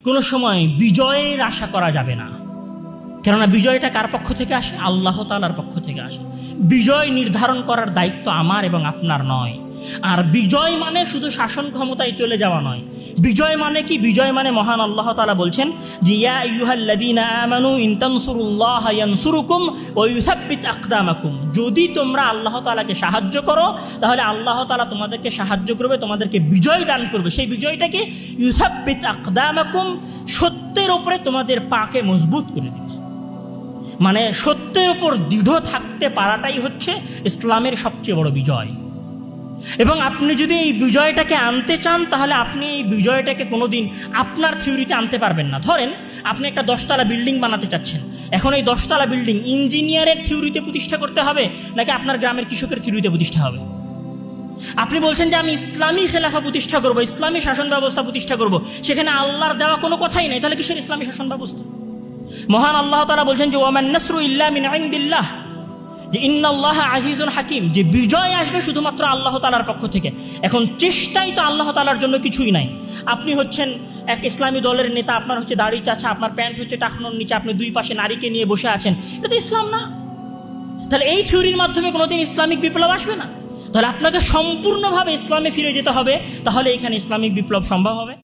কোনো সময় বিজয়ের আশা করা যাবে না, কেননা বিজয়টা কার পক্ষ থেকে আসে? আল্লাহ তাআলার পক্ষ থেকে আসে। বিজয় নির্ধারণ করার দায়িত্ব আমার এবং আপনার নয়। আর বিজয় মানে শুধু শাসন ক্ষমতায় চলে যাওয়া নয়। বিজয় মানে কি? বিজয় মানে মহান আল্লাহ তাআলা বলছেন যে ইয়া আইয়ুহাল্লাযীনা আমানু ইন তানসুরুল্লাহা ইয়ানসুরুকুম ওয়া ইউসাব্বিত আকদামাকুম। যদি তোমরা আল্লাহ তাআলাকে সাহায্য করো তাহলে আল্লাহ তাআলা তোমাদেরকে সাহায্য করবে, তোমাদেরকে বিজয় দান করবে। সেই বিজয়টাকে ইউসাব্বিত আকদামাকুম, সত্যের উপরে তোমাদের পাকে মজবুত করে দেবে। মানে সত্যের উপর দৃঢ় থাকতে পারাটাই হচ্ছে ইসলামের সবচেয়ে বড় বিজয়। এবং আপনি যদি এই বিজয়টাকে আনতে চান তাহলে আপনি এই বিজয়টাকে কোনোদিন আপনার থিওরিতে আনতে পারবেন না। ধরেন আপনি একটা 10তলা বিল্ডিং বানাতে চাচ্ছেন, এখন এই 10তলা বিল্ডিং ইঞ্জিনিয়ারের থিওরিতে প্রতিষ্ঠা করতে হবে নাকি আপনার গ্রামের কৃষকের থিওরিতে প্রতিষ্ঠা হবে? আপনি বলছেন যে আমি ইসলামী খেলাফা প্রতিষ্ঠা করব, ইসলামী শাসন ব্যবস্থা প্রতিষ্ঠা করব, সেখানে আল্লাহর দেওয়া কোনো কথাই নাই, তাহলে কিসের ইসলামী শাসন ব্যবস্থা? মহান আল্লাহ তাআলা বলছেন যে ওয়ামান নাসরু ইল্লা মিন ইনদিল্লাহ, যে ইন্নাল্লাহা আজিজুন হাকিম, যে বিজয় আসবে শুধুমাত্র আল্লাহ তাআলার পক্ষ থেকে। এখন চেষ্টাই তো আল্লাহ তাআলার জন্য কিছুই নাই। আপনি হচ্ছেন এক ইসলামী দলের নেতা, আপনার হচ্ছে দাড়ি চাচা, আপনার প্যান্ট হচ্ছে টাকনোর নিচে, আপনি দুই পাশে নারীকে নিয়ে বসে আছেন, এটা তো ইসলাম না। তাহলে এই থিওরির মাধ্যমে কোনোদিন ইসলামিক বিপ্লব আসবে না। তাহলে আপনাকে সম্পূর্ণভাবে ইসলামে ফিরে যেতে হবে, তাহলে এখানে ইসলামিক বিপ্লব সম্ভব হবে।